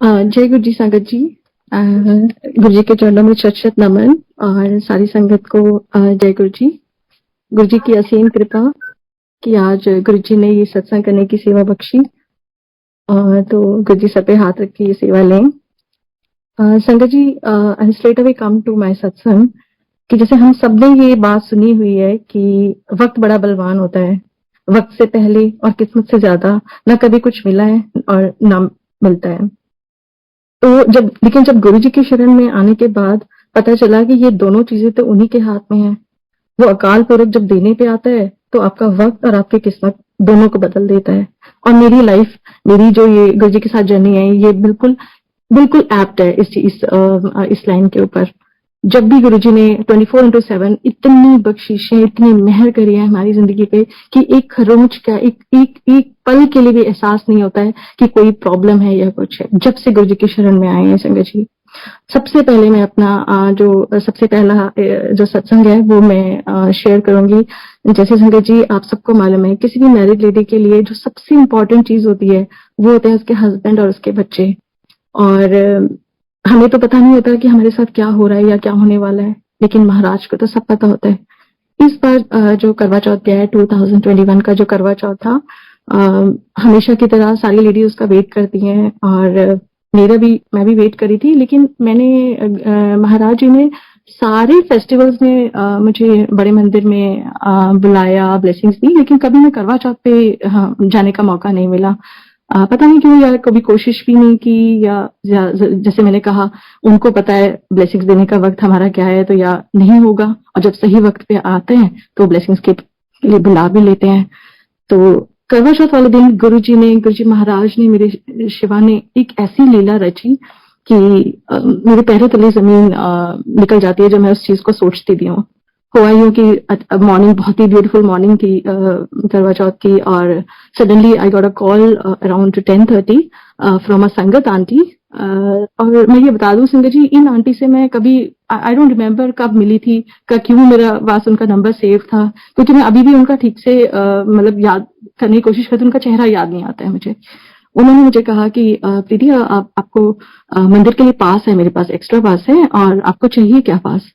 जय गुरु जी संगत जी। गुरु जी के चरणों में शत शत नमन और सारी संगत को जय गुरु जी। गुरु जी की असीम कृपा कि आज गुरु जी ने ये सत्संग करने की सेवा बख्शी। तो गुरु जी सब पे हाथ रख के ये सेवा लें। संगत जी, I straight away come to my satsang कि जैसे हम सब ने ये बात सुनी हुई है कि वक्त बड़ा बलवान होता है। वक्त से पहले और किस्मत से ज्यादा ना कभी कुछ मिला है और ना मिलता है। तो लेकिन जब गुरु जी की शरण में आने के बाद पता चला कि ये दोनों चीजें तो उन्हीं के हाथ में है। वो अकाल पुरख जब देने पे आता है तो आपका वक्त और आपकी किस्मत दोनों को बदल देता है। और मेरी लाइफ, मेरी जो ये गुरु जी के साथ जर्नी है, ये बिल्कुल बिल्कुल एप्ट है इस लाइन के ऊपर। जब भी गुरुजी ने 24/7 इतनी बख्शिशें, इतनी मेहर करी है हमारी जिंदगी पे कि एक खरोंच का एक पल के लिए भी एहसास नहीं होता है कि कोई प्रॉब्लम है या कुछ है। जब से गुरुजी की शरण में आए हैं संगत जी, सबसे पहले मैं अपना जो सबसे पहला जो सत्संग है वो मैं शेयर करूंगी। जैसे संगत जी आप सबको मालूम है, किसी भी मैरिड लेडी के लिए जो सबसे इम्पोर्टेंट चीज होती है वो होते हैं उसके हस्बैंड और उसके बच्चे। और हमें तो पता नहीं होता कि हमारे साथ क्या हो रहा है या क्या होने वाला है, लेकिन महाराज को तो सब पता होता है। इस बार जो करवा चौथ गया है, 2021 का जो करवा चौथ था, हमेशा की तरह सारी लेडीज उसका वेट करती हैं और मैं भी वेट करी थी। लेकिन मैंने महाराज जी ने सारे फेस्टिवल्स में मुझे बड़े मंदिर में बुलाया, ब्लेसिंग्स दी, लेकिन कभी मैं करवा चौथ पे जाने का मौका नहीं मिला। पता नहीं क्यों, या कभी कोशिश भी नहीं की, या जैसे मैंने कहा उनको पता है ब्लेसिंग्स देने का वक्त हमारा क्या है, तो या नहीं होगा। और जब सही वक्त पे आते हैं तो ब्लेसिंग्स के लिए बुला भी लेते हैं। तो करवा चौथ वाले दिन गुरु जी महाराज ने, मेरे शिवा ने एक ऐसी लीला रची कि मेरे पैरों तले जमीन निकल जाती है जब मैं उस चीज को सोचती भी हूँ। हुआ यूं कि मॉर्निंग बहुत ही ब्यूटीफुल मॉर्निंग थी करवा चौथ की, और suddenly I got a call around 10:30 from a संगत आंटी। और मैं ये बता दूं संगत जी, इन आंटी से मैं कभी, आई डोंट रिमेम्बर कब मिली थी, क्यों मेरा पास उनका नंबर सेव था, क्योंकि मैं अभी भी उनका ठीक से मतलब याद करने की कोशिश करती हूँ, उनका चेहरा याद नहीं आता है मुझे। उन्होंने मुझे कहा कि प्रीति आपको मंदिर के लिए पास है, मेरे पास एक्स्ट्रा पास है और आपको चाहिए क्या पास।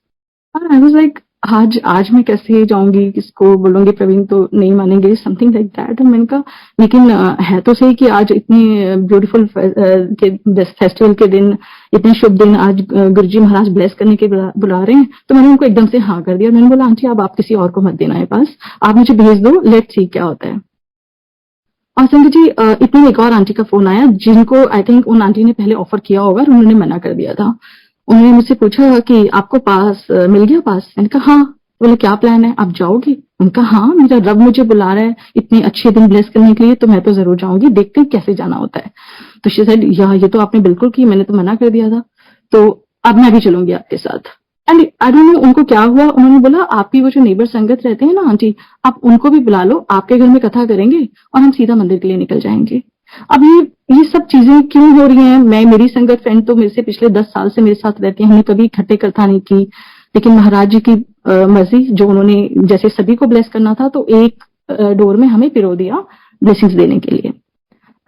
आई वाज लाइक, आज मैं कैसे जाऊंगी, किसको बोलूंगी, प्रवीण तो नहीं मानेंगे, समथिंग लाइक दैट। मैंने कहा लेकिन है तो सही कि आज इतनी ब्यूटीफुल फेस्टिवल के दिन, इतने शुभ दिन आज गुरुजी महाराज ब्लेस करने के बुला रहे हैं। तो मैंने उनको एकदम से हाँ कर दिया। मैंने बोला आंटी अब आप किसी और को मत देना है पास, आप मुझे भेज दो, लेट्स सी क्या होता है। और संजय जी इतने में एक और आंटी का फोन आया, जिनको आई थिंक उन आंटी ने पहले ऑफर किया होगा और उन्होंने मना कर दिया था। उन्होंने मुझसे पूछा कि आपको पास मिल गया पास। मैंने कहा हाँ। बोले क्या प्लान है, आप जाओगी। उनका हाँ, मेरा रब मुझे बुला रहा है इतने अच्छे दिन ब्लेस करने के लिए, तो मैं तो जरूर जाऊंगी, देखते हैं कैसे जाना होता है। तो शी सेड या ये तो आपने बिल्कुल की, मैंने तो मना कर दिया था, तो अब मैं भी चलूंगी आपके साथ। एंड आई डोंट नो उनको क्या हुआ, उन्होंने बोला आपकी वो जो नेबर संगत रहते हैं ना आंटी, आप उनको भी बुला लो, आपके घर में कथा करेंगे और हम सीधा मंदिर के लिए निकल जाएंगे। अब ये सब चीजें क्यों हो रही हैं। मेरी संगत फ्रेंड तो मेरे से पिछले 10 साल से मेरे साथ रहती है, हमने कभी इकट्ठे कथा नहीं की, लेकिन महाराज जी की मर्जी, जो उन्होंने जैसे सभी को ब्लेस करना था तो एक डोर में हमें पिरो दिया ब्लेसिंग्स देने के लिए।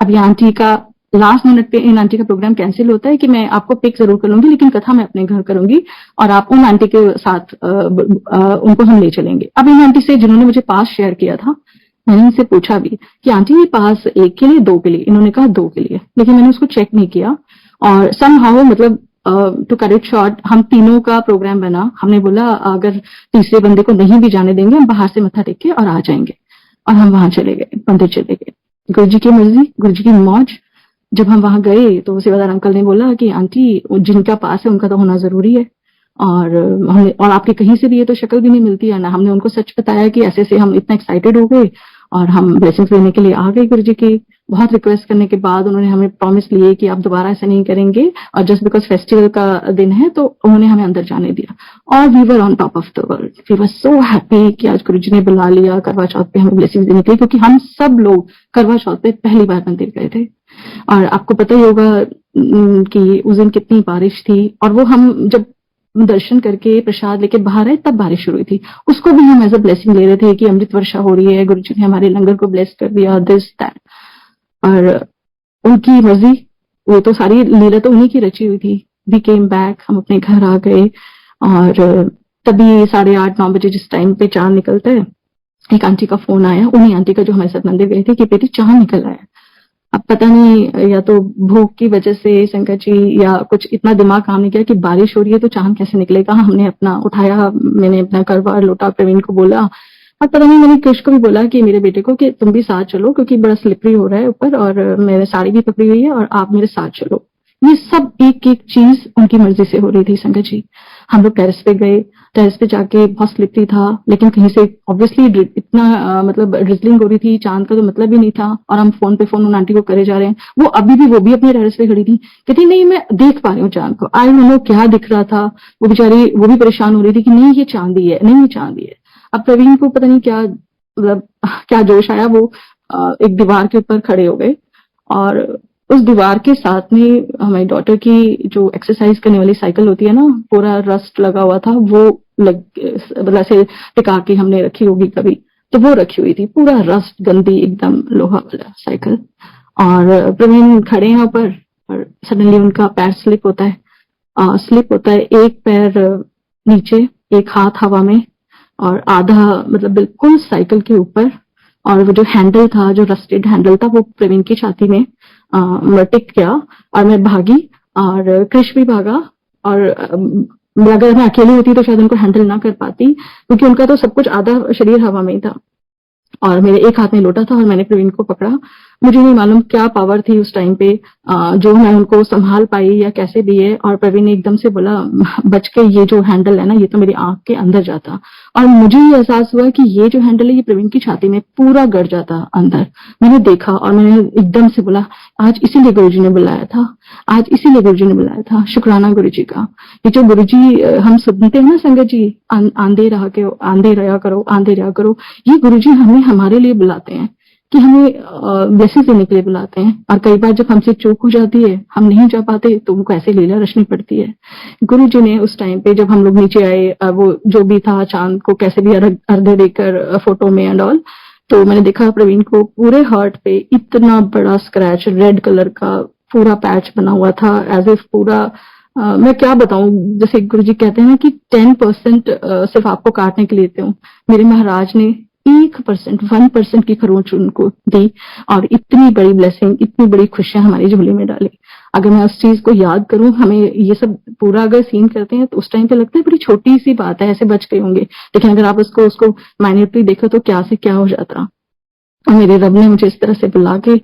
अब ये आंटी का लास्ट मिनट पे इन आंटी का प्रोग्राम कैंसिल होता है कि मैं आपको पिक जरूर करूंगी, लेकिन कथा मैं अपने घर करूंगी और आप उन आंटी के साथ उनको हम ले चलेंगे। अब इन आंटी से जिन्होंने मुझे पास शेयर किया था, मैंने इनसे पूछा भी कि आंटी ये पास एक के लिए, दो के लिए। इन्होंने कहा दो के लिए, लेकिन मैंने उसको चेक नहीं किया और समहाउ मतलब टू कट इट शॉर्ट, हम तीनों का प्रोग्राम बना। हमने बोला अगर तीसरे बंदे को नहीं भी जाने देंगे, हम बाहर से मत्था टेक के और आ जाएंगे। और हम वहां चले गए, मंदिर चले गए। गुरु जी की मर्जी, गुरु जी की मौज। जब हम वहां गए तो सेवादार अंकल ने बोला कि आंटी जिनका पास है उनका तो होना जरूरी है, और हमने, और आपके कहीं से भी ये तो शक्ल भी नहीं मिलती है ना। हमने उनको सच बताया कि ऐसे से हम इतना एक्साइटेड हो गए और हम ब्लेसिंग्स लेने के लिए आ गए गुरु जी की। बहुत रिक्वेस्ट करने के बाद उन्होंने हमें प्रॉमिस लिए कि आप दोबारा ऐसा नहीं करेंगे, और जस्ट बिकॉज फेस्टिवल का दिन है तो उन्होंने हमें अंदर जाने दिया। और we were on top of the world, we were so happy कि आज गुरु जी ने बुला लिया करवा चौथ पे हमें ब्लेसिंग्स देने के लिए, क्योंकि हम सब लोग करवा चौथ पे पहली बार मंदिर गए थे। और आपको पता ही होगा कि उस दिन कितनी बारिश थी, और वो हम जब दर्शन करके प्रसाद लेके बाहर आए तब बारिश शुरू हुई थी। उसको भी हम एज अ ब्लेसिंग ले रहे थे कि अमृत वर्षा हो रही है, गुरु जी ने हमारे लंगर को ब्लेस कर दिया, दिस दैट। और उनकी मर्जी, वो तो सारी लीला तो उन्हीं की रची हुई थी। वी केम बैक, हम अपने घर आ गए और तभी 8:30-9 बजे जिस टाइम पे चांद निकलता है, एक आंटी का फोन आया, उन्हीं आंटी का जो हमारे साथ मंदिर गए थे, कि बेटी चांद निकल आया। अब पता नहीं या तो भूख की वजह से संकट जी या कुछ इतना दिमाग काम नहीं किया कि बारिश हो रही है तो चांद कैसे निकलेगा। हमने अपना उठाया, मैंने अपना करवा लोटा प्रवीण को बोला, और पता नहीं मैंने कृष को भी बोला कि मेरे बेटे को कि तुम भी साथ चलो क्योंकि बड़ा स्लिपरी हो रहा है ऊपर और मेरे साड़ी भी पकड़ी हुई है और आप मेरे साथ चलो। ये सब एक एक चीज उनकी मर्जी से हो रही थी संकट जी। हम लोग टेरेस पे गए, टेरेस पे जाके बहुत स्लिपरी था, लेकिन कहीं से ऑब्वियसली इतना मतलब ड्रिजलिंग हो रही थी, चांद का तो मतलब ही नहीं था, और हम फोन पे फोन उन आंटी को करे जा रहे हैं। वो भी अपने टेरेस पे खड़ी थी, कहती नहीं मैं देख पा रही हूँ चांद को। आई डोंट नो क्या दिख रहा था, वो बेचारी वो भी परेशान हो रही थी कि नहीं ये चांदी है, नहीं ये चांदी है। अब प्रवीण को पता नहीं क्या मतलब क्या जोश आया, वो एक दीवार के ऊपर खड़े हो गए और उस दीवार के साथ में हमारी डॉटर की जो एक्सरसाइज करने वाली साइकिल होती है ना, पूरा रस्ट लगा हुआ था, वो मतलब ऐसे टिका के हमने रखी होगी कभी, तो वो रखी हुई थी, पूरा रस्ट गंदी एकदम लोहा वाला साइकिल। और प्रवीण खड़े हैं ऊपर और सडनली उनका पैर स्लिप होता है, एक पैर नीचे, एक हाथ हवा में और आधा मतलब बिल्कुल साइकिल के ऊपर, और वो जो हैंडल था, जो रस्टेड हैंडल था, वो प्रवीण की छाती में टिक गया और मैं भागी और कृष भी भागा। और अगर मैं अकेली होती तो शायद उनको हैंडल ना कर पाती, क्योंकि उनका तो सब कुछ आधा शरीर हवा में ही था और मेरे एक हाथ में लोटा था और मैंने प्रवीण को पकड़ा। मुझे नहीं मालूम क्या पावर थी उस टाइम पे जो मैं उनको संभाल पाई या कैसे भी है। और प्रवीण ने एकदम से बोला, बच के, ये जो हैंडल है ना, ये तो मेरी आंख के अंदर जाता। और मुझे ये एहसास हुआ कि ये जो हैंडल है ये प्रवीण की छाती में पूरा गड़ जाता अंदर। मैंने देखा और मैंने एकदम से बोला, आज इसीलिए गुरुजी ने बुलाया था, आज इसीलिए गुरुजी ने बुलाया था। शुक्राना गुरुजी का। ये जो गुरुजी हम सुनते हैं ना संगत जी, आंधे रहा करो, आंधे रहा करो, ये गुरुजी हमें हमारे लिए बुलाते हैं कि हमें ब्लेसिंग देने के लिए बुलाते हैं। और कई बार जब हमसे चूक हो जाती है, हम नहीं जा पाते, तो उनको ऐसे लीला रचनी पड़ती है। गुरुजी ने उस टाइम पे जब हम लोग नीचे आए, वो जो भी था चांद को कैसे भी अर्घ्य देकर फोटो में एंड ऑल, तो मैंने देखा प्रवीण को पूरे हार्ट पे इतना बड़ा स्क्रैच, रेड कलर का पूरा पैच बना हुआ था, एज इफ पूरा मैं क्या बताऊं, जैसे गुरुजी कहते हैं ना कि 10% सिर्फ आपको काटने के लिए देते हूँ, मेरे महाराज ने 1% की खरोंच उनको दी और इतनी बड़ी ब्लेसिंग, इतनी बड़ी खुशियां हमारी झोली में डाली। अगर मैं उस चीज को याद करूं, हमें ये सब पूरा अगर सीन करते हैं तो उस टाइम पे लगता है बड़ी छोटी सी बात है, ऐसे बच गए होंगे, लेकिन अगर आप उसको माइन्यूटली देखो तो क्या से क्या हो जाता। और मेरे रब ने मुझे इस तरह से बुला के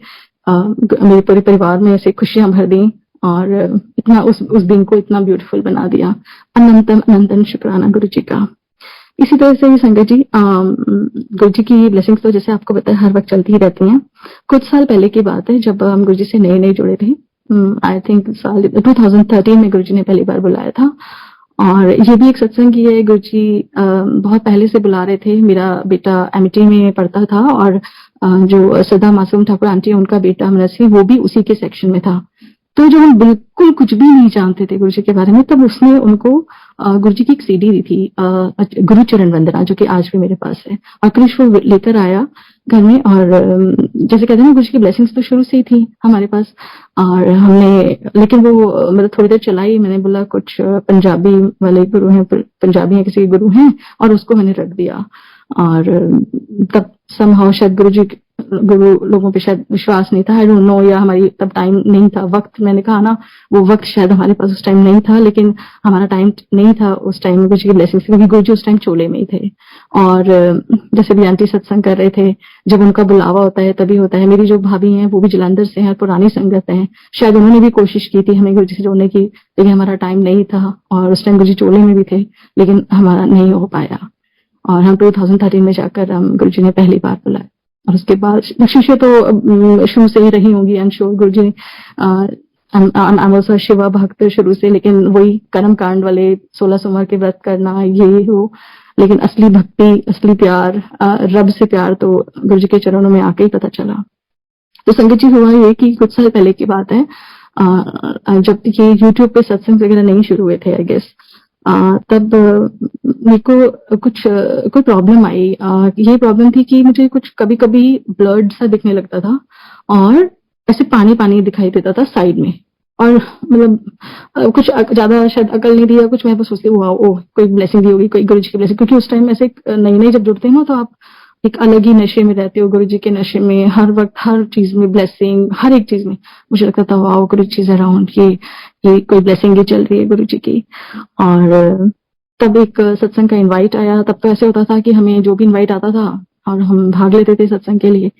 मेरे पूरे परिवार में ऐसे खुशियां भर दी और इतना उस दिन को इतना ब्यूटीफुल बना दिया। अनंतन शुक्राना गुरु जी का। इसी तरह से ही संगत जी, गुरु जी की ब्लेसिंग्स तो जैसे आपको पता है हर वक्त चलती ही रहती हैं। कुछ साल पहले की बात है जब हम गुरु जी से नए जुड़े थे, आई थिंक साल 2013 में गुरु जी ने पहली बार बुलाया था। और ये भी एक सत्संग ही है, गुरु जी बहुत पहले से बुला रहे थे। मेरा बेटा एमिटी में पढ़ता था और जो सदा मासूम ठाकुर आंटी है, उनका बेटा मनसी, वो भी उसी के सेक्शन में था। तो जब हम बिल्कुल कुछ भी नहीं जानते थे गुरुजी के बारे में, तब उसने उनको गुरुजी की एक सीडी दी थी, गुरु चरण वंदना, जो कि आज भी मेरे पास है। और कृष वो लेकर आया घर में और जैसे कहते हैं ना, गुरुजी की ब्लेसिंग्स तो शुरू से ही थी हमारे पास। और हमने, लेकिन वो मतलब थोड़ी देर चलाई, मैंने बोला कुछ पंजाबी वाले गुरु हैं, पंजाबी हैं, किसी गुरु हैं, और उसको मैंने रख दिया। और तब समहाउ शायद गुरु लोगों पे शायद विश्वास नहीं था, आई डोंट नो, या हमारी तब टाइम नहीं था, वक्त, मैंने कहा ना, वो वक्त शायद हमारे पास उस टाइम नहीं था, लेकिन हमारा टाइम नहीं था उस टाइम में गुरुजी की ब्लेसिंग्स, क्योंकि गुरुजी उस टाइम चोले में ही थे। और जैसे भी आंटी सत्संग कर रहे थे, जब उनका बुलावा होता है तभी होता है। मेरी जो भाभी हैं वो भी जलंधर से हैं, पुरानी संगत है, शायद उन्होंने भी कोशिश की थी हमें गुरुजी से जोड़ने की, लेकिन हमारा टाइम नहीं था और उस टाइम गुरुजी चोले में भी थे, लेकिन हमारा नहीं हो पाया। और हम 2013 में जाकर हम गुरुजी ने पहली बार बुलाया। और उसके बाद शिष्य तो शुरू से ही रही होंगी, आई एम श्योर। गुरुजी शिवा भक्त शुरू से, लेकिन वही कर्म कांड वाले 16 सोमवार के व्रत करना, ये हो, लेकिन असली भक्ति, असली प्यार, रब से प्यार तो गुरुजी के चरणों में आके ही पता चला। तो संगत जी, हुआ ये कि कुछ साल पहले की बात है, जब ये यूट्यूब पे सत्संग वगैरह नहीं शुरू हुए थे, आई गेस, तब मेरे को कोई प्रॉब्लम आई। ये प्रॉब्लम थी कि मुझे कुछ कभी कभी ब्लड सा दिखने लगता था और ऐसे पानी पानी दिखाई देता था साइड में, और मतलब कुछ ज्यादा शायद अकल नहीं दिया कुछ, मैं बस सोचती हूँ वाह ओह कोई ब्लेसिंग दी होगी, कोई गुरु जी की ब्लेसिंग, क्योंकि उस टाइम ऐसे नई नई जब जुड़ते हैं ना तो आप एक अलग ही नशे में रहते हो, गुरु जी के नशे में, हर वक्त हर चीज में ब्लेसिंग, हर एक चीज में मुझे लगता था वाह गुरु जी अराउंड, ये कोई ब्लेसिंग ही चल रही है गुरु जी की। और तब एक सत्संग का इनवाइट आया, तब तो ऐसे होता था कि हमें जो भी इनवाइट आता था और हम भाग लेते थे सत्संग के लिए।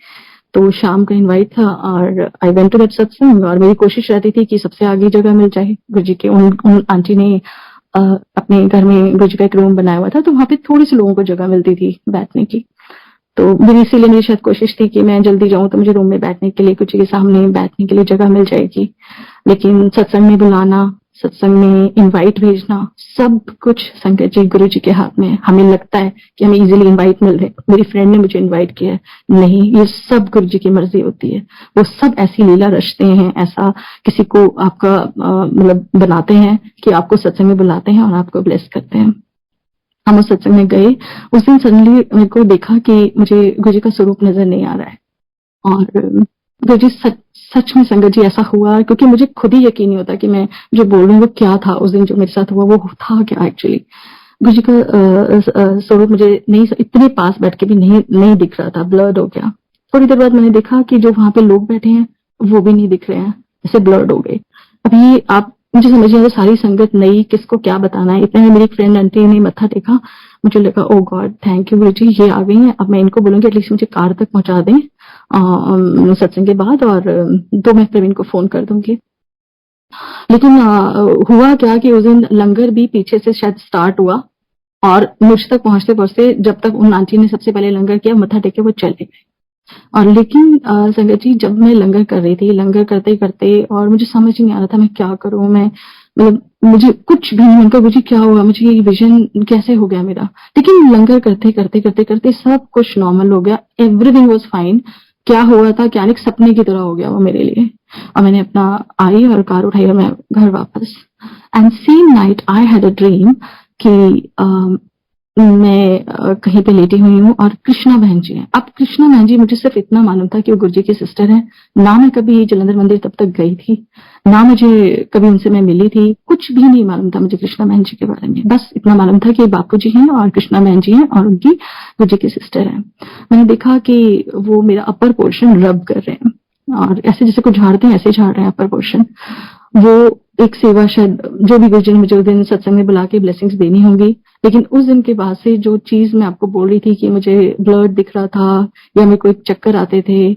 तो शाम का इनवाइट था और आई वेंट टू दैट सत्संग, और मेरी कोशिश रहती थी कि सबसे आगे जगह मिल जाए। गुरुजी के उन आंटी ने अपने घर में गुरुजी का एक रूम बनाया हुआ था, तो वहां पे थोड़ी सी लोगों को जगह मिलती थी बैठने की। तो मेरी इसीलिए मेरी शायद कोशिश थी कि मैं जल्दी जाऊं तो मुझे रूम में बैठने के लिए, गुरुजी के सामने बैठने के लिए जगह मिल जाएगी। लेकिन सत्संग में बुलाना, सत्संग में इनवाइट भेजना, सब कुछ संगत जी गुरु जी के हाथ में है। हमें लगता है कि हमें इजीली इनवाइट मिल रहे, मेरी फ्रेंड ने मुझे इनवाइट किया है, नहीं, ये सब गुरु जी की मर्जी होती है। वो सब ऐसी लीला रचते हैं, ऐसा किसी को आपका मतलब बनाते हैं कि आपको सत्संग में बुलाते हैं और आपको ब्लेस करते हैं। हम उस सत्संग में गए, उस दिन सडनली मेरे को देखा कि मुझे गुरु जी का स्वरूप नजर नहीं आ रहा है। और गुरु जी सच में संगत जी ऐसा हुआ, क्योंकि मुझे खुद ही यकीन नहीं होता कि मैं जो बोल रही हूँ वो क्या था, उस दिन जो मेरे साथ हुआ वो था क्या एक्चुअली। गुरु जी का स्वरूप मुझे नहीं, इतने पास बैठ के भी नहीं दिख रहा था, ब्लर्ड हो गया। थोड़ी देर बाद मैंने देखा कि जो वहां पे लोग बैठे हैं वो भी नहीं दिख रहे हैं, ऐसे ब्लर्ड हो गए। अभी आप मुझे समझ नहीं आ रहा, सारी संगत नई, किसको क्या बताना है। इतने में मेरी फ्रेंड आंटी ने मत्था टेका, मुझे लगा ओ गॉड थैंक यू गुरु जी, ये आ गई हैं, अब मैं इनको बोलूंगी एटलीस्ट मुझे कार तक पहुंचा दें सत्संग के बाद, और तो मैं प्रवीण को फोन कर दूंगी। लेकिन हुआ क्या कि उस दिन लंगर भी पीछे से शायद स्टार्ट हुआ, और मुझ तक पहुंचते पहुंचते जब तक उन आंटी ने सबसे पहले लंगर किया, मत्था टेके वो चले गए। और लेकिन संगत जी जब मैं लंगर कर रही थी, लंगर करते करते और मुझे समझ ही नहीं आ रहा था मैं क्या करूं, मैं मतलब मुझे कुछ भी नहीं, उनका मुझे क्या हुआ, मुझे ये विजन कैसे हो गया मेरा। लेकिन लंगर करते करते करते करते सब कुछ नॉर्मल हो गया, एवरीथिंग वाज फाइन। क्या हुआ था क्या नहीं, सपने की तरह हो गया वो मेरे लिए। और मैंने अपना आई और कार उठाई और मैं घर वापस। And same night I had a dream कि मैं कहीं पे लेटी हुई हूँ और कृष्णा बहन जी हैं। अब कृष्णा बहन जी, मुझे सिर्फ इतना मालूम था कि वो गुरुजी की सिस्टर हैं, ना मैं कभी जलंधर मंदिर तब तक गई थी, ना मुझे कभी उनसे मैं मिली थी, कुछ भी नहीं मालूम था मुझे कृष्णा बहन जी के बारे में। बस इतना मालूम था कि बापू जी हैं और कृष्णा बहन जी हैं और उनकी गुरुजी की सिस्टर है। मैंने देखा कि वो मेरा अपर पोर्शन रब कर रहे हैं, और ऐसे जैसे कुछ झाड़ते हैं ऐसे झाड़ रहे हैं अपर पोर्शन। वो एक सेवा शायद जो भी गुरुजी ने मुझे उस दिन सत्संग में बुला के ब्लेसिंग्स देनी होंगी। लेकिन उस दिन के बाद से जो चीज मैं आपको बोल रही थी कि मुझे ब्लड दिख रहा था या मेरे को एक चक्कर आते थे,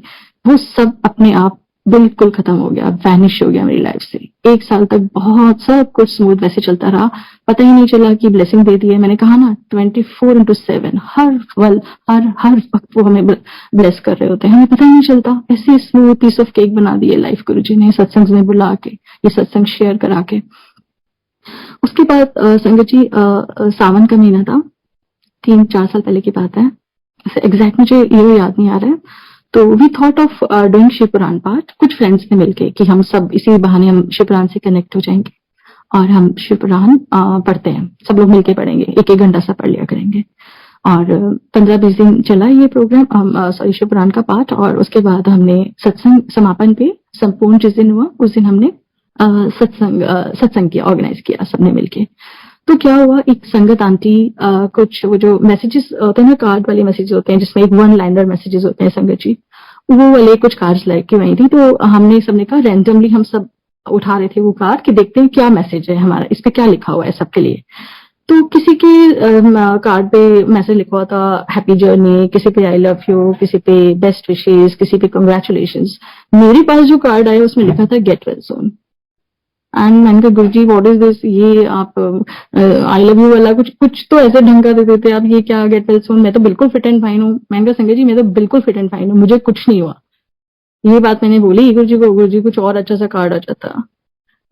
वो सब अपने आप बिल्कुल खत्म हो गया, वैनिश हो गया मेरी लाइफ से। 1 साल तक बहुत सब कुछ स्मूथ वैसे चलता रहा, पता ही नहीं चला कि ब्लेसिंग दे दी है। मैंने कहा ना 24/7 हर पल हर वक्त वो हमें ब्लेस कर रहे होते हैं, हमें पता ही नहीं चलता। ऐसे स्मूथ पीस ऑफ केक बना दिए लाइफ गुरुजी ने सत्संग में बुला के, ये सत्संग शेयर करा के। उसके बाद संगत जी सावन का महीना था, 3-4 साल पहले की बात है, एग्जैक्ट मुझे ये याद नहीं आ रहा है। तो we thought of doing Shivpuran पाठ, कुछ फ्रेंड्स ने मिलके कि हम सब इसी बहाने हम शिवपुराण से कनेक्ट हो जाएंगे और हम शिवपुराण पढ़ते हैं, सब लोग मिलके पढ़ेंगे, 1-1 घंटा सा पढ़ लिया करेंगे। और 15-20 दिन चला ये प्रोग्राम, सॉरी शिवपुराण का पाठ। और उसके बाद हमने सत्संग समापन पे संपूर्ण जिस दिन हुआ उस दिन हमने सत्संग किया, ऑर्गेनाइज किया सबने मिलके। तो क्या हुआ, एक संगत आंटी कुछ वो जो मैसेजेस होते हैं ना, कार्ड वाले मैसेजेस होते हैं जिसमें एक 1 लाइनर मैसेजेस होते हैं संगत जी, वो वाले कुछ कार्ड्स लेके वही थी। तो हमने सबने कहा रैंडमली हम सब उठा रहे थे वो कार्ड कि देखते हैं क्या मैसेज है हमारा, इस पे क्या लिखा हुआ है सबके लिए। तो किसी के कार्ड पे मैसेज लिखा हुआ था हैप्पी जर्नी, किसी पे आई लव यू, किसी पे बेस्ट विशेष, किसी पे कंग्रेचुलेशंस। मेरे पास जो कार्ड आया उसमें लिखा था गेट वेल सून। एंड मैंने कहा गुरुजी व्हाट इज दिस, ये आप आई लव यू वाला कुछ कुछ तो ऐसे ढंग का देते थे आप, ये क्या गेट वेल सून, मैं तो बिल्कुल फिट एंड फाइन हूँ। मैंने कहा संजय जी मैं तो बिल्कुल फिट एंड फाइन हूँ, मुझे कुछ नहीं हुआ। ये बात मैंने बोली गुरुजी को, गुरुजी कुछ और अच्छा सा कार्ड आ जाता।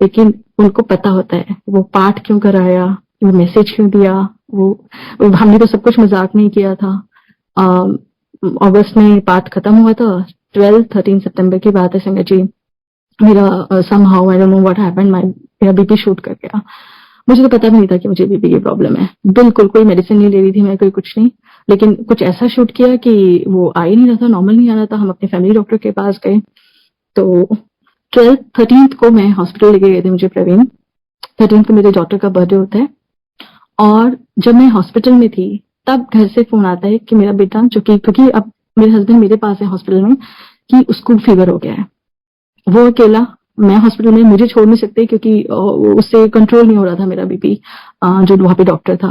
लेकिन उनको पता होता है वो पाठ क्यों कराया, वो मैसेज क्यों दिया, वो हमने तो सब कुछ मजाक में ही किया था। अगस्त में पाठ खत्म हुआ था, 13 सितंबर की बात है संगत जी। मेरा somehow I don't know what happened, मेरा बीपी शूट कर गया। मुझे तो पता भी नहीं था कि मुझे बीपी की प्रॉब्लम है, बिल्कुल कोई मेडिसिन नहीं ले रही थी मैं, कोई कुछ नहीं। लेकिन कुछ ऐसा शूट किया कि वो आ ही नहीं रहा था, नॉर्मल नहीं आ रहा था। हम अपने फैमिली डॉक्टर के पास गए, तो 13th को मैं हॉस्पिटल लेके गए थे मुझे प्रवीण। 13th को मेरे डॉटर का बर्थडे होता है, और जब मैं हॉस्पिटल में थी तब घर से फोन आता है कि मेरा बेटा, जो कि क्योंकि अब मेरे हस्बैंड मेरे पास है हॉस्पिटल में, कि उसको फीवर हो गया है। वो अकेला, मैं हॉस्पिटल में, मुझे छोड़ नहीं सकते क्योंकि उससे कंट्रोल नहीं हो रहा था मेरा बीपी। जो वहां पे डॉक्टर था,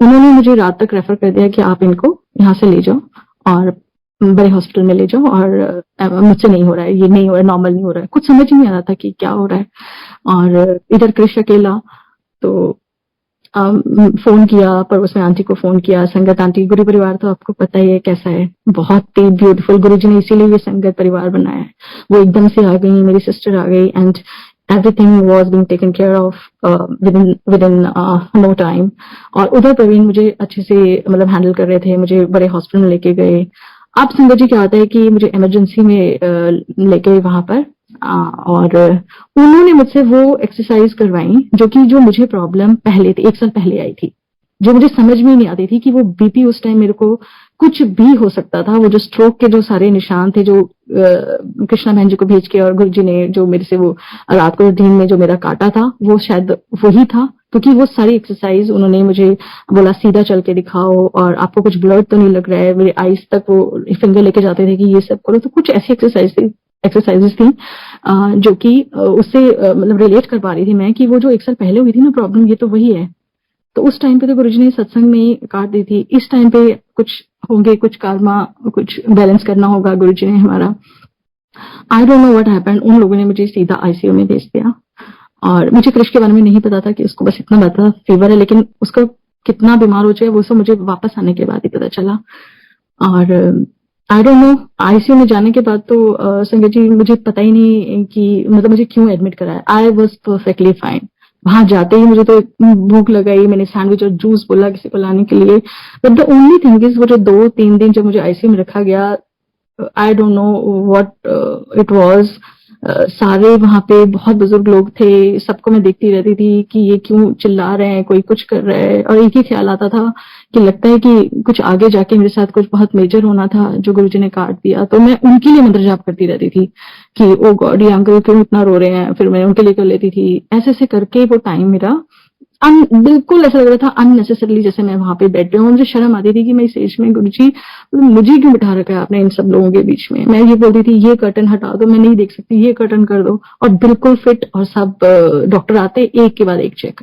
उन्होंने मुझे रात तक रेफर कर दिया कि आप इनको यहाँ से ले जाओ और बड़े हॉस्पिटल में ले जाओ, और मुझसे नहीं हो रहा है, ये नहीं हो रहा है, नॉर्मल नहीं हो रहा है। कुछ समझ ही नहीं आ रहा था कि क्या हो रहा है। और इधर कृष अकेला, तो फोन किया, पड़ोस में आंटी को फोन किया, संगत आंटी, गुरु परिवार तो आपको पता ही है कैसा है, बहुत ही ब्यूटीफुल। गुरुजी ने इसीलिए ये संगत परिवार बनाया है। वो एकदम से आ गई, मेरी सिस्टर आ गई, and everything was being taken care of with in no time. और उधर प्रवीण मुझे अच्छे से मतलब हैंडल कर रहे थे, मुझे बड़े हॉस्पिटल में लेके गए। अब संगत जी क्या होता है कि मुझे इमरजेंसी में लेके गए वहां पर, और उन्होंने मुझसे वो एक्सरसाइज करवाई जो मुझे प्रॉब्लम पहले थी, 1 साल पहले आई थी, जो मुझे समझ में नहीं आती थी कि वो बीपी उस टाइम मेरे को कुछ भी हो सकता था। वो जो स्ट्रोक के जो सारे निशान थे, जो कृष्णा बहन जी को भेज के और गुरु जी ने जो मेरे से वो रात को दिन में जो मेरा काटा था, वो शायद वही था, क्योंकि वो सारी एक्सरसाइज उन्होंने मुझे बोला सीधा चल के दिखाओ, और आपको कुछ ब्लड तो नहीं लग रहा है। मेरे आईज तक वो फिंगर लेके जाते थे कि ये सब करो। तो कुछ ऐसी एक्सरसाइजेस थी जो कि उससे मतलब रिलेट कर पा रही थी मैं कि वो जो 1 साल पहले हुई थी ना प्रॉब्लम, ये तो वही है। तो उस टाइम पे तो गुरुजी ने सत्संग में ही काट दी थी। इस टाइम पे कुछ होंगे, कुछ कर्मा, कुछ बैलेंस करना होगा गुरुजी ने हमारा। I don't know what happened. उन लोगों ने मुझे सीधा आईसीयू में भेज दिया, और मुझे कृष के बारे में नहीं पता था कि उसको बस इतना पता फीवर है, लेकिन उसका कितना बीमार हो जाए वो सब मुझे वापस आने के बाद ही पता चला। और आई डोंट नो, आईसीयू में जाने के बाद तो संगत जी मुझे पता ही नहीं कि मतलब मुझे क्यों एडमिट कराया। I was perfectly fine. वहां जाते ही मुझे तो भूख लगाई, मैंने सैंडविच और जूस बोला किसी को लाने के लिए। But the only thing is वो जो 2-3 दिन जब मुझे आईसीयू में रखा गया, I don't know what it was. सारे वहां पे बहुत बुजुर्ग लोग थे, सबको मैं देखती रहती थी कि ये क्यों चिल्ला रहे हैं, कोई कुछ कर रहा है, और एक ही ख्याल आता था कि लगता है कि कुछ आगे जाके मेरे साथ कुछ बहुत मेजर होना था जो गुरुजी ने काट दिया। तो मैं उनके लिए मंत्र जाप करती रहती थी कि ओ गॉड, ये अंकल क्यों इतना रो रहे हैं। फिर मैं उनके लिए कर लेती थी। ऐसे ऐसे करके वो टाइम मेरा बिल्कुल ऐसा लग रहा था अननेसेसरली, जैसे मैं वहां पे बैठ रही हूँ। मुझे शर्म आती थी कि मैं इस एज में गुरुजी मुझे क्यों बिठा रखा है आपने इन सब लोगों के बीच में। मैं ये बोलती थी ये कर्टन हटा दो, मैं नहीं देख सकती, ये कर्टन कर दो, और बिल्कुल फिट। और सब डॉक्टर आते एक के बाद एक चेक।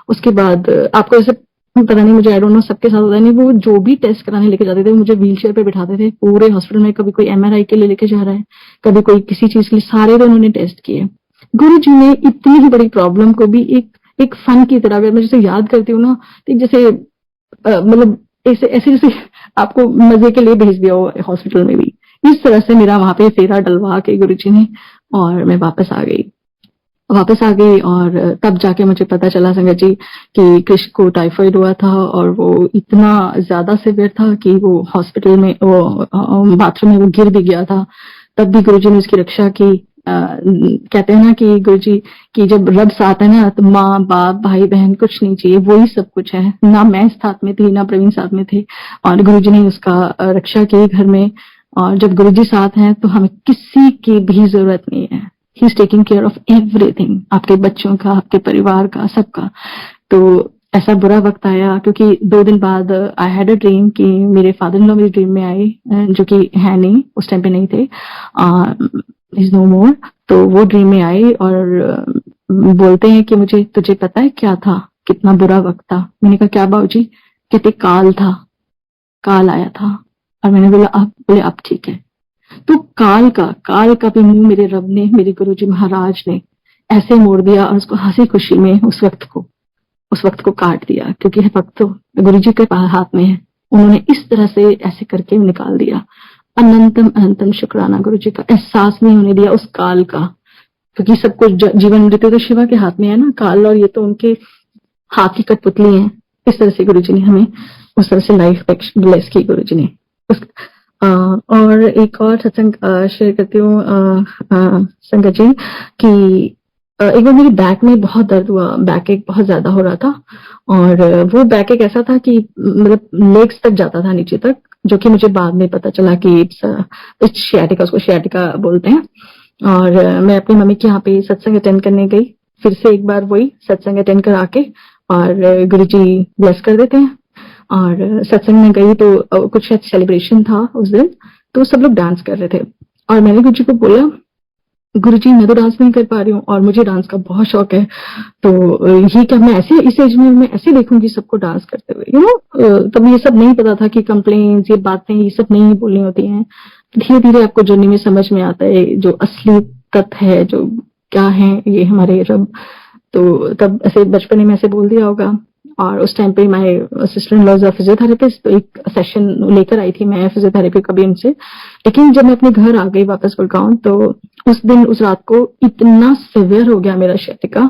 उसके बाद आपको ऐसे पता नहीं, मुझे आई डोंट नो सबके साथ होता नहीं, वो जो भी टेस्ट कराने लेके जाते थे मुझे व्हील चेयर पे बिठाते थे पूरे हॉस्पिटल में। कभी कोई एमआरआई के लिए लेके जा रहा है, कभी कोई किसी चीज के लिए, सारे तो उन्होंने टेस्ट किए। गुरु जी ने इतनी ही बड़ी प्रॉब्लम को भी एक फन की तरह, अगर मैं जैसे याद करती हूँ ना, तो जैसे मतलब ऐसे ऐसे जैसे आपको मजे के लिए भेज दिया हो हॉस्पिटल में भी, इस तरह से मेरा वहां पे फेरा डलवा के गुरुजी ने, और मैं वापस आ गई। और तब जाके मुझे पता चला संगत जी कि कृष को टाइफाइड हुआ था, और वो इतना ज्यादा सिवियर था कि वो हॉस्पिटल में, वो बाथरूम में वो गिर भी गया था। तब भी गुरुजी ने उसकी रक्षा की। कहते हैं ना कि गुरुजी की जब रब साथ है ना, तो माँ बाप भाई बहन कुछ नहीं चाहिए, वही सब कुछ है। ना मैं साथ में थी, ना प्रवीण साथ में थे, और गुरुजी ने उसका रक्षा की घर में। और जब गुरुजी साथ हैं तो हमें किसी की भी जरूरत नहीं है। He is taking care of everything, आपके बच्चों का, आपके परिवार का, सबका। तो ऐसा बुरा वक्त आया, क्योंकि 2 दिन बाद आई हैड अ ड्रीम कि मेरे फादर इन लॉ मेरे ड्रीम में आए, जो कि है नहीं, उस टाइम पे नहीं थे, इज नो मोर। तो वो ड्रीम में आए और बोलते हैं कि मुझे, तुझे पता है क्या था, कितना बुरा वक्त था। मैंने कहा क्या बाबूजी? कहते काल था, काल आया था। और मैंने बोला अब? बोले अब ठीक है। तो काल का भी मुंह मेरे रब ने, मेरे गुरुजी महाराज ने ऐसे मोड़ दिया, और उसको हंसी खुशी में उस वक्त को काट दिया, क्योंकि वक्त तो गुरुजी के हाथ में है। उन्होंने इस तरह से ऐसे करके निकाल दिया। अनंतम शुक्राना गुरुजी का। एहसास नहीं होने दिया उस काल का, क्योंकि सब कुछ जीवन मृत्यु तो शिवा के हाथ में है ना, काल और ये तो उनके हाथ की कठपुतली है। इस तरह से गुरुजी ने हमें उस तरह से लाइफ ब्लेस की गुरुजी ने। और एक और सत्संग शेयर करती हूँ संगत जी कि एक बार मेरी बैक में बहुत दर्द हुआ, बैक एक बहुत ज्यादा हो रहा था, और वो बैक एक ऐसा था कि मतलब लेग्स तक जाता था, नीचे तक, जो कि मुझे बाद में पता चला कि इट्स शियाटिका, उसको शियाटिका बोलते हैं। और मैं अपनी मम्मी के यहाँ पे सत्संग अटेंड करने गई, फिर से एक बार वही सत्संग अटेंड करा के, और गुरुजी ब्लेस कर देते हैं। और सत्संग में गई तो कुछ शायद सेलिब्रेशन था उस दिन, तो सब लोग डांस कर रहे थे, और मैंने गुरुजी को बोला, गुरुजी मैं तो डांस नहीं कर पा रही हूँ और मुझे डांस का बहुत शौक है, तो ये क्या मैं ऐसे इस एज में मैं ऐसे देखूंगी सबको डांस करते हुए, तब ये सब नहीं पता था कि कंप्लेंट्स, ये बातें, ये सब नहीं बोलनी होती हैं। धीरे धीरे आपको जर्नी में समझ में आता है जो असली तथ्य है, जो क्या है ये हमारे रब। तो तब ऐसे बचपन में ऐसे बोल दिया होगा। और उस टाइम पे my sister in law's a physiotherapist, तो एक सेशन लेकर आई थी मैं फिजियोथेरेपी का भी उनसे। लेकिन जब मैं अपने घर आ गई वापस गुड़गांव, तो उस दिन उस रात को इतना सिवियर हो गया मेरा sciatica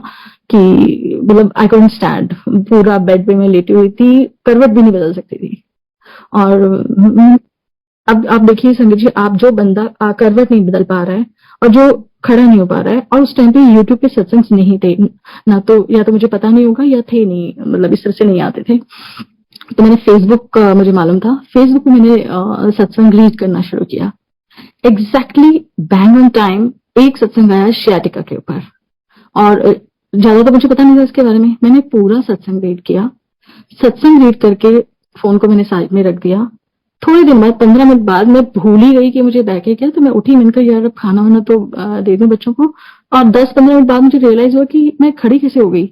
कि मतलब आई कुडंट स्टैंड, पूरा बेड पे मैं लेटी हुई थी, करवट भी नहीं बदल सकती थी। और अब आप देखिए संगीत जी, आप जो बंदा करवट नहीं बदल पा रहा है और जो खड़ा नहीं हो पा रहा है, और उस टाइम पे यूट्यूब पे सत्संग नहीं थे ना, तो या तो मुझे पता नहीं होगा या थे नहीं, मतलब इस तरह से नहीं आते थे। तो मैंने फेसबुक का मुझे मालूम था, फेसबुक में मैंने सत्संग रीड करना शुरू किया। एग्जैक्टली बैंग ऑन टाइम एक सत्संग आया sciatica के ऊपर, और ज्यादा तो मुझे पता नहीं था इसके बारे में। मैंने पूरा सत्संग रीड किया, सत्संग रीड करके फोन को मैंने साइड में रख दिया। थोड़े दिन बाद, 15 मिनट बाद, मैं भूल ही गई कि मुझे बैक है क्या, तो मैं उठी, मैंने कहा यार अब खाना वाना तो दे दूं बच्चों को। और 10-15 मिनट बाद मुझे रियलाइज हुआ कि मैं खड़ी कैसे हो गई।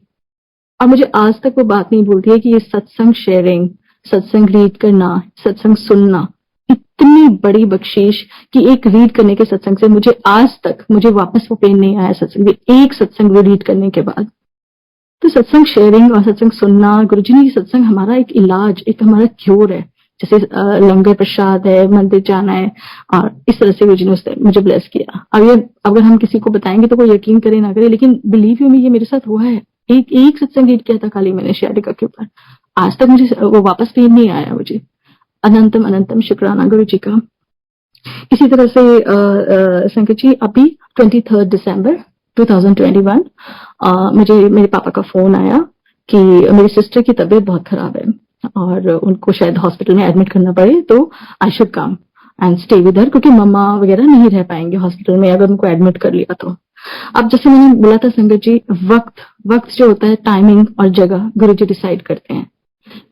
और मुझे आज तक वो बात नहीं भूलती है कि ये सत्संग शेयरिंग, सत्संग रीड करना, सत्संग सुनना इतनी बड़ी बख्शीश, कि एक रीड करने के सत्संग से मुझे आज तक मुझे वापस वो पेन नहीं आया सत्संग में, एक सत्संग रीड करने के बाद। तो सत्संग शेयरिंग और सत्संग सुनना, गुरुजी ने ये सत्संग हमारा एक इलाज, एक हमारा क्योर है। जैसे लंगर प्रसाद है, मंदिर जाना है, और इस तरह से गुरुजी ने उस टाइम मुझे ब्लेस किया। अब ये अगर हम किसी को बताएंगे तो कोई यकीन करे ना करे, लेकिन बिलीव यू मी, ये मेरे साथ हुआ है। एक एक सत्संग रीड किया था खाली मैंने sciatica के ऊपर, आज तक मुझे वो वापस पेन नहीं आया मुझे। अनंतम अनंतम शुक्राना गुरुजी का। इसी तरह से संकट जी, अभी 23 दिसंबर 2021 मुझे मेरे पापा का फोन आया कि मेरी सिस्टर की तबीयत बहुत खराब है और उनको शायद हॉस्पिटल में एडमिट करना पड़े, तो I should come and stay with her, क्योंकि मम्मा वगैरह नहीं रह पाएंगे हॉस्पिटल में अगर उनको एडमिट कर लिया तो। अब जैसे मैंने बोला था संगत जी, वक्त वक्त जो होता है, टाइमिंग और जगह गुरु जी डिसाइड करते हैं।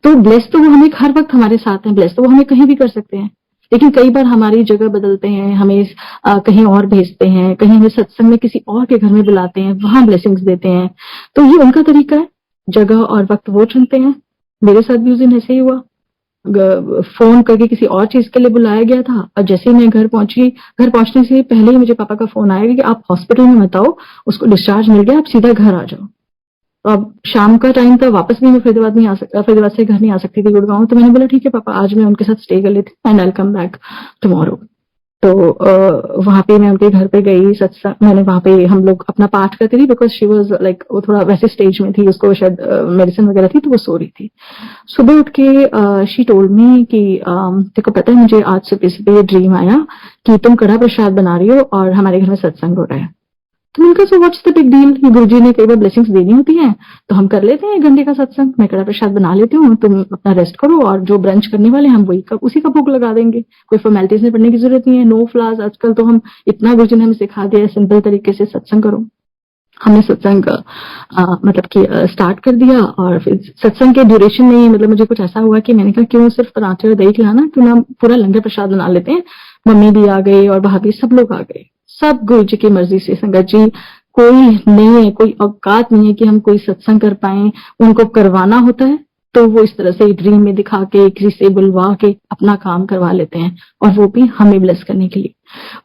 तो ब्लेस तो वो हमें हर वक्त हमारे साथ हैं, ब्लेस तो वो हमें कहीं भी कर सकते हैं, लेकिन कई बार हमारी जगह बदलते हैं, हमें कहीं और भेजते हैं, कहीं हमें सत्संग में किसी और के घर में बुलाते हैं, वहां ब्लेसिंग्स देते हैं। तो ये उनका तरीका है, जगह और वक्त वो चुनते हैं। मेरे साथ भी उस दिन ऐसे ही हुआ, फोन करके किसी और चीज के लिए बुलाया गया था, और जैसे ही मैं घर पहुंची, घर पहुंचने से पहले ही मुझे पापा का फोन आया कि आप हॉस्पिटल में मत आओ, उसको डिस्चार्ज मिल गया, आप सीधा घर आ जाओ। तो अब शाम का टाइम था, वापस भी मैं फरीदाबाद नहीं आ सकता, फरीदाबाद से घर नहीं आ सकती थी गुड़गांव। तो मैंने बोला ठीक है पापा, आज मैं उनके साथ स्टे कर लेती हूँ and I come back tomorrow. तो वहां पे मैं उनके घर पे गई, सत्संग मैंने वहां पे, हम लोग अपना पाठ करते थे, बिकॉज शी वॉज लाइक, वो थोड़ा वैसे स्टेज में थी, उसको शायद मेडिसिन वगैरह थी, तो वो सो रही थी। सुबह उठ के शी टोल्ड मी कि देखो पता है मुझे आज सुबह सुबह ड्रीम आया कि तुम कड़ा प्रसाद बना रही हो और हमारे घर में सत्संग हो रहा है। तो मैंने कहा so what's the big deal, ये गुरुजी ने कई बार ब्लेसिंग्स देनी होती हैं, तो हम कर लेते हैं 1 घंटे का सत्संग, मैं कड़ा प्रसाद बना लेती हूँ, तुम अपना रेस्ट करो, और जो ब्रंच करने वाले हम वही उसी का भोग लगा देंगे, कोई फॉर्मेलिटीज में पढ़ने की जरूरत नहीं है, नो फ्लावर्स। आजकल तो हम इतना गुरुजी ने हमें सिखा दिया है, सिंपल तरीके से सत्संग करो। हमने सत्संग मतलब कि स्टार्ट कर दिया, और फिर सत्संग के ड्यूरेशन में मतलब मुझे कुछ ऐसा हुआ कि मैंने कहा क्यों सिर्फ पराठे और दही खिलाना, क्यों ना पूरा लंगर प्रसाद बना लेते हैं। मम्मी भी आ गई और भाभी, सब लोग आ गए, सब गुरु जी की मर्जी से। संगत जी, कोई नहीं है, कोई औकात नहीं है कि हम कोई सत्संग कर पाए। उनको करवाना होता है तो वो इस तरह से ड्रीम में दिखा के, किसी से बुलवा के अपना काम करवा लेते हैं, और वो भी हमें ब्लेस करने के लिए।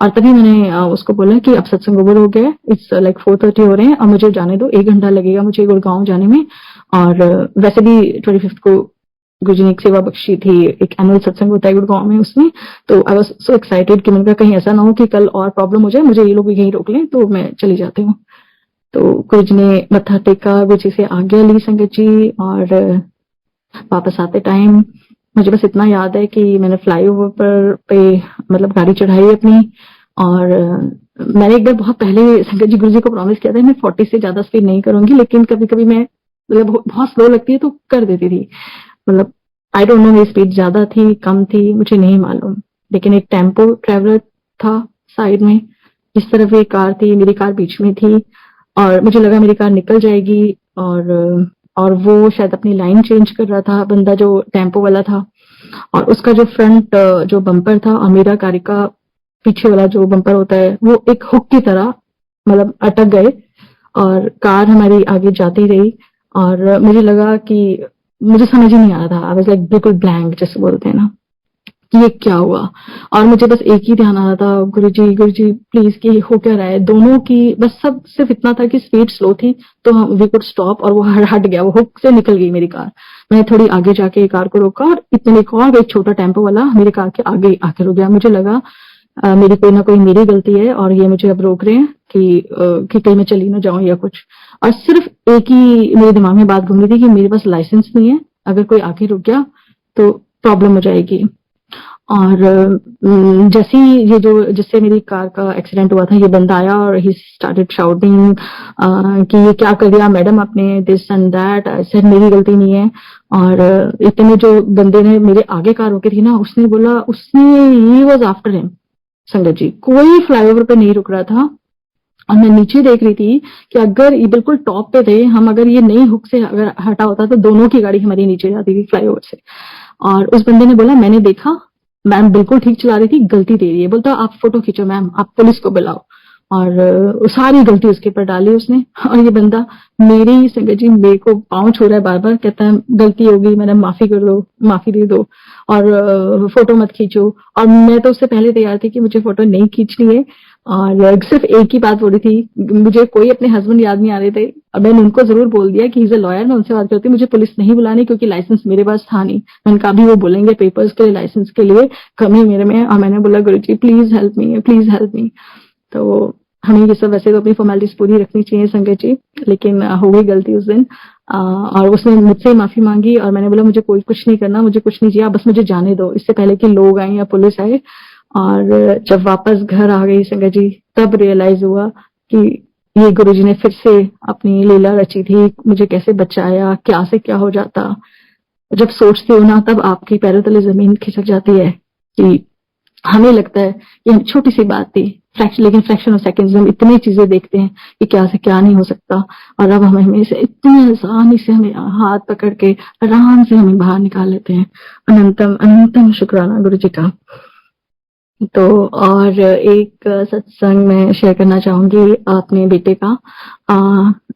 और तभी मैंने उसको बोला कि अब सत्संग ओवर हो गया है, इट्स लाइक 4:30 हो रहे हैं, और मुझे जाने दो, 1 घंटा लगेगा मुझे गुड़गांव जाने में। और वैसे भी 25 को गुरुजी ने एक सेवा बख्शी थी, एक एनुअल सत्संग होता है गुड़गांव में, उसमें तो आई वाज सो एक्साइटेड कि मैंने कहा कहीं ऐसा ना हो कि कल और प्रॉब्लम हो जाए, मुझे ये लोग यहीं रोक लें, तो मैं चली जाती हूँ। तो गुरुजी ने मत्था टेका, गुरुजी से आज्ञा ली संगत जी, और वापस आते टाइम मुझे बस इतना याद है कि मैंने फ्लाईओवर पर पे मतलब गाड़ी चढ़ाई अपनी, और मैंने एक बार बहुत पहले संगत जी गुरुजी को प्रॉमिस किया था मैं 40 से ज्यादा स्पीड नहीं करूंगी, लेकिन कभी कभी मैं मतलब बहुत स्लो लगती है तो कर देती थी। मतलब आई डोंट नो मेरी स्पीड ज्यादा थी कम थी मुझे नहीं मालूम, लेकिन एक टेम्पो ट्रेवलर था साइड में, इस तरफ एक कार थी, मेरी कार बीच में थी और मुझे लगा मेरी कार निकल जाएगी। और वो शायद अपनी लाइन चेंज कर रहा था बंदा जो टेम्पो वाला था, और उसका जो फ्रंट जो बम्पर था और मेरा गाड़ी का पीछे वाला जो बम्पर होता है वो एक हुक की तरह मतलब अटक गए और कार हमारी आगे जाती रही। और मुझे लगा कि मुझे समझ ही नहीं आ रहा था, आई वाज लाइक बिल्कुल ब्लैंक जैसे बोलते हैं ना, कि ये क्या हुआ। और मुझे बस एक ही ध्यान आ रहा था, गुरुजी प्लीज, कि हो क्या रहा है। दोनों की बस सब सिर्फ इतना था कि स्पीड स्लो थी तो हम वी कुड स्टॉप, और वो हट गया, वो हुक से निकल गई मेरी कार। मैंने थोड़ी आगे जाके कार को रोका और इतने में एक छोटा टेम्पो वाला मेरी कार के आगे आके रुक गया। मुझे लगा मेरी कोई ना कोई मेरी गलती है और ये मुझे अब रोक रहे हैं कि कहीं मैं चली ना जाऊं या कुछ। और सिर्फ एक ही मेरे दिमाग में बात घूम रही थी कि मेरे पास लाइसेंस नहीं है, अगर कोई आके रुक गया तो प्रॉब्लम हो जाएगी। और जैसे ही ये जो जिससे मेरी कार का एक्सीडेंट हुआ था, ये बंदा आया और ही स्टार्टेड शाउटिंग कि ये क्या कर दिया मैडम आपने, दिस एंड दैट। सर मेरी गलती नहीं है। और इतने जो बंदे ने मेरे आगे कार रोकी थी ना, उसने बोला, उसने ही वाज आफ्टर हिम। संगत जी, कोई फ्लाईओवर पे नहीं रुक रहा था और मैं नीचे देख रही थी कि अगर ये बिल्कुल टॉप पे थे हम, अगर ये नई हुक से अगर हटा होता तो दोनों की गाड़ी हमारी नीचे जाती थी फ्लाईओवर से। और उस बंदे ने बोला, मैंने देखा मैम बिल्कुल ठीक चला रही थी, गलती दे रही है। बोलता आप फोटो खींचो मैम, आप पुलिस को बुलाओ। और सारी गलती उसके ऊपर डाली उसने। और ये बंदा मेरी संगत जी मेरे को पाँव छू रहा है बार बार, कहता है गलती होगी मैडम, माफी कर दो, माफी दे दो, और फोटो मत खींचो। और मैं तो उससे पहले तैयार थी कि मुझे फोटो नहीं खींचनी है, और सिर्फ एक ही बात बोली थी, मुझे कोई अपने हस्बैंड याद नहीं आ रहे थे। अब मैंने उनको जरूर बोल दिया कि इज अ लॉयर, मैं उनसे बात करती हूँ, मुझे पुलिस नहीं बुलानी क्योंकि लाइसेंस मेरे पास था नहीं। मैंने कहा भी वो बोलेंगे पेपर्स के लिए, लाइसेंस के लिए कमी मेरे में। और मैंने बोला Guruji please help me, please help me. तो हमें ये सब वैसे तो अपनी फॉर्मेलिटीज पूरी रखनी चाहिए संगत जी, लेकिन हो गई गलती उस दिन। और उसने मुझसे माफी मांगी और मैंने बोला मुझे कोई कुछ नहीं करना, मुझे कुछ नहीं चाहिए, बस मुझे जाने दो, इससे पहले कि लोग आए या पुलिस आए। और जब वापस घर आ गई संगत जी, तब रियलाइज हुआ कि ये गुरुजी ने फिर से अपनी लीला रची थी, मुझे कैसे बचाया, क्या से क्या हो जाता। जब सोचती हो ना, तब आपकी पैरों तले जमीन खिसक जाती है कि हमें लगता है कि हम छोटी सी बात थी, लेकिन फ्रैक्शन ऑफ सेकंड्स में हम इतनी चीजें देखते हैं कि क्या से क्या नहीं हो सकता। और अब हम हमें से इतनी आसानी से हमें हाथ पकड़ के आराम से हमें बाहर निकाल लेते हैं। अनंतम अनंतम शुक्राना गुरु जी का। तो और एक सत्संग मैं शेयर करना चाहूंगी अपने बेटे का।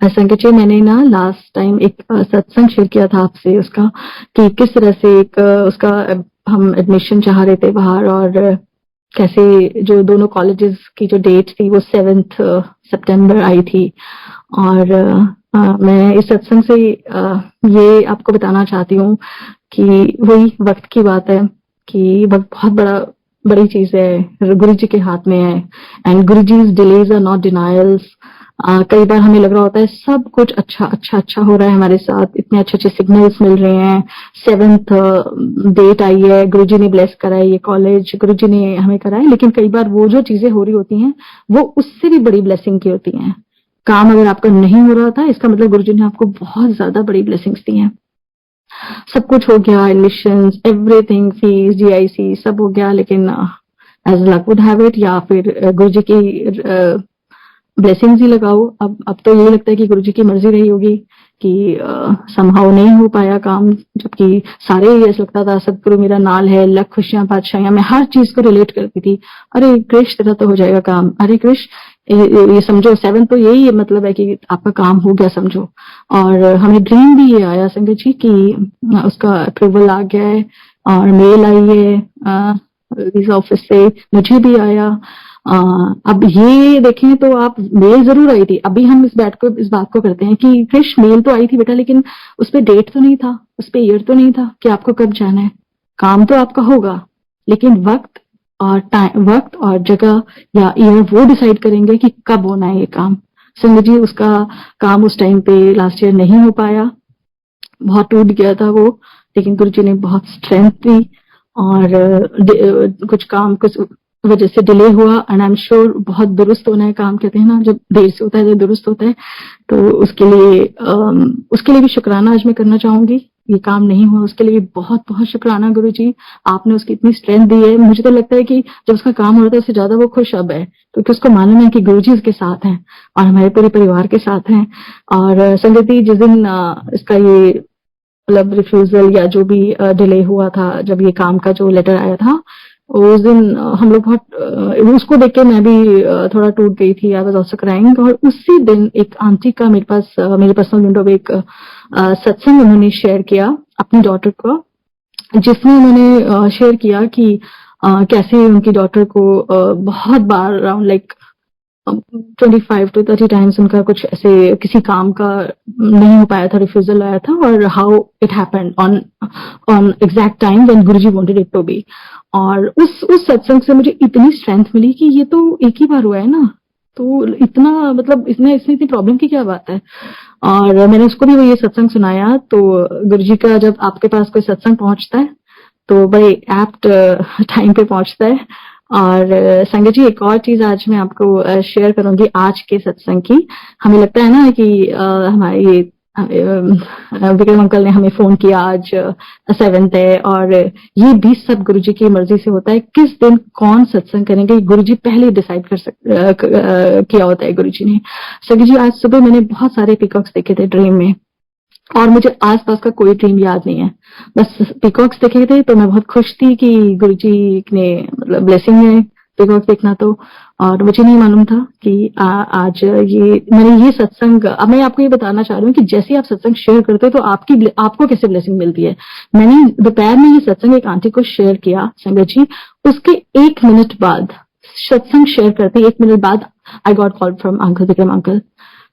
संगत जी, मैंने ना लास्ट टाइम एक सत्संग शेयर किया था आपसे उसका, कि किस तरह से एक उसका हम एडमिशन चाह रहे थे बाहर, और कैसे जो दोनों कॉलेजेस की जो डेट थी वो 7 सितंबर आई थी। और मैं इस सत्संग से ये आपको बताना चाहती हूँ कि वही वक्त की बात है कि वक्त बहुत बड़ी चीज है, गुरु जी के हाथ में है। And Guru ji delays are not denials. कई बार हमें लग रहा होता है सब कुछ अच्छा हो रहा है हमारे साथ, इतने अच्छे सिग्नल्स मिल रहे हैं, 7th डेट आई है, गुरु जी ने ब्लेस करा है ये कॉलेज, गुरु जी ने हमें करा है। लेकिन कई बार वो जो चीजें हो रही होती हैं वो उससे भी बड़ी ब्लेसिंग की होती हैं। काम अगर आपका नहीं हो रहा था, इसका मतलब गुरु जी ने आपको बहुत ज्यादा बड़ी ब्लेसिंग्स दी हैं। सब कुछ हो गया, एडमिशन, एवरीथिंग, फीस, जीआईसी सब हो गया, लेकिन as luck would have it, या फिर गुरु जी की ब्लेसिंग्स ही लगाओ। अब तो ये लगता है कि गुरु जी की मर्जी रही होगी कि समहाउ नहीं हो पाया काम, जबकि सारे ही ऐसा लगता था सदगुरु मेरा नाल है, लख खुशियां पातशाहियां। मैं हर चीज को रिलेट करती थी, अरे कृष तेरा तो हो जाएगा काम, अरे कृष ये समझो 7 तो यही मतलब है कि आपका काम हो गया समझो। और हमें ड्रीम भी ये आया संगत जी कि उसका अप्रूवल आ गया है और मेल आई है ऑफिस से, मुझे भी आया। अब ये देखें तो आप, मेल जरूर आई थी। अभी हम इस बात को करते हैं कि क्रिश मेल तो आई थी बेटा, लेकिन उस पर डेट तो नहीं था, उस पर ईयर तो नहीं था कि आपको कब जाना है। काम तो आपका होगा, लेकिन वक्त और जगह या ईयर वो डिसाइड करेंगे कि कब होना है ये काम। संगत जी, उसका काम उस टाइम पे लास्ट ईयर नहीं हो पाया, बहुत टूट गया था वो, लेकिन गुरु जी ने बहुत स्ट्रेंथ दी और कुछ वजह से डिले हुआ। एंड आई एम श्योर बहुत दुरुस्त होना है काम, कहते हैं ना जब देर से होता है तो दुरुस्त होता है। तो उसके लिए भी शुक्राना आज मैं करना चाहूंगी ये काम नहीं हुआ उसके लिए भी बहुत बहुत शुक्राना गुरु जी। आपने उसकी इतनी स्ट्रेंथ दी है, मुझे तो लगता है कि जब उसका काम हो रहा था उससे ज्यादा वो खुश अब है, क्योंकि उसको मालूम है कि गुरु जी उसके साथ हैं और हमारे पूरे परिवार के साथ हैं। और संगति जिस दिन इसका ये मतलब रिफ्यूजल या जो भी डिले हुआ था, जब ये काम का जो लेटर आया था, उस दिन हम लोग बहुत उसको देख के मैं भी थोड़ा टूट गई थी। I was also crying. और उसी दिन एक आंटी का मेरे पास मेरे पर्सनल विंडो में एक सत्संग उन्होंने शेयर किया अपनी डॉटर को, जिसमें उन्होंने शेयर किया कि कैसे उनकी डॉटर को बहुत बार अराउंड लाइक 25 to 30 टाइम्स उनका कुछ ऐसे किसी काम का नहीं हो पाया था, रिफ्यूजल आया था, और how it happened on on exact time when Guruji wanted it to be. और उस सत्संग से मुझे इतनी स्ट्रेंथ मिली कि ये तो एक ही बार हुआ है ना, तो इतना मतलब इसमें इसमें इतनी प्रॉब्लम की क्या बात है। और मैंने उसको भी वो ये सत्संग सुनाया। तो गुरुजी का जब आपके पास कोई सत्संग पहुंचता है तो बड़े एप्ट टाइम पे पहुंचता है। और संगत जी एक और चीज आज मैं आपको शेयर करूंगी आज के सत्संग की। हमें लगता है ना कि हमारे ये विक्रम अंकल ने हमें फोन किया, आज 7th है, और ये भी सब गुरुजी की मर्जी से होता है किस दिन कौन सत्संग करेंगे, गुरुजी पहले डिसाइड किया होता है गुरुजी ने। संगत जी आज सुबह मैंने बहुत सारे पीकॉक्स देखे थे ड्रीम में, और मुझे आसपास का कोई ड्रीम याद नहीं है, बस पीकॉक्स देखे थे। तो मैं बहुत खुश थी कि गुरुजी ने मतलब ब्लेसिंग है पीकॉक्स देखना। तो और मुझे नहीं मालूम था कि आज ये मैंने ये सत्संग, अब मैं आपको ये बताना चाह रही हूँ कि जैसे आप सत्संग शेयर करते हो तो आपको कैसे ब्लेसिंग मिलती है। मैंने दोपहर में ये सत्संग एक आंटी को शेयर किया संगत जी, उसके 1 मिनट बाद सत्संग शेयर करते 1 मिनट बाद I got call from uncle, Vikram uncle.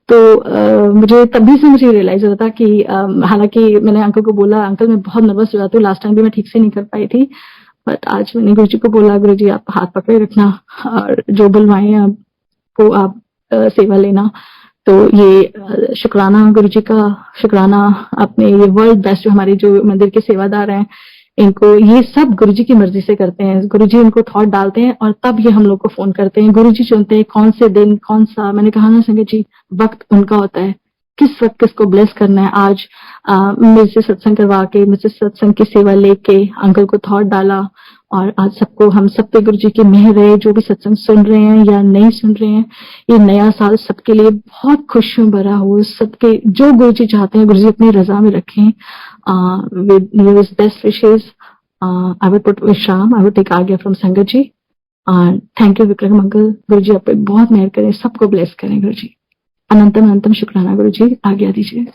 तो मुझे तभी से मुझे रियलाइज हुआ था कि हालांकि मैंने अंकल को बोला, अंकल मैं बहुत नर्वस हो जाती हूँ, लास्ट टाइम भी मैं ठीक से नहीं कर पाई थी, बट आज मैंने गुरुजी को बोला गुरुजी आप हाथ पकड़े रखना और जो बुलवाएं आपको आप सेवा लेना। तो ये शुक्राना गुरुजी का, शुक्राना अपने ये वर्ल्ड बेस्ट जो हमारे जो मंदिर के सेवादार हैं, इनको ये सब गुरुजी की मर्जी से करते हैं। गुरुजी इनको थॉट डालते हैं और तब ये हम लोग को फोन करते हैं। गुरुजी चुनते हैं कौन से दिन कौन सा, मैंने कहा ना संगत जी वक्त उनका होता है, किस वक्त किसको ब्लेस करना है। आज मेरे से सत्संग करवा के, मुझसे सत्संग की सेवा लेके अंकल को थॉट डाला, और आज सबको हम सब पे गुरुजी की मेहर है। जो भी सत्संग सुन रहे हैं या नहीं सुन रहे हैं, ये नया साल सबके लिए बहुत खुशियों भरा हो। सबके जो गुरुजी चाहते हैं गुरुजी अपनी रजा में रखें। with his best wishes, I would put Vishram, I would take आज्ञा from संगत जी। थैंक यू विक्रम अंकल, गुरुजी आप पे बहुत मेहर करें, सबको ब्लेस करें गुरुजी। अनंतम अनंतम शुक्राना गुरुजी, आज्ञा दीजिए।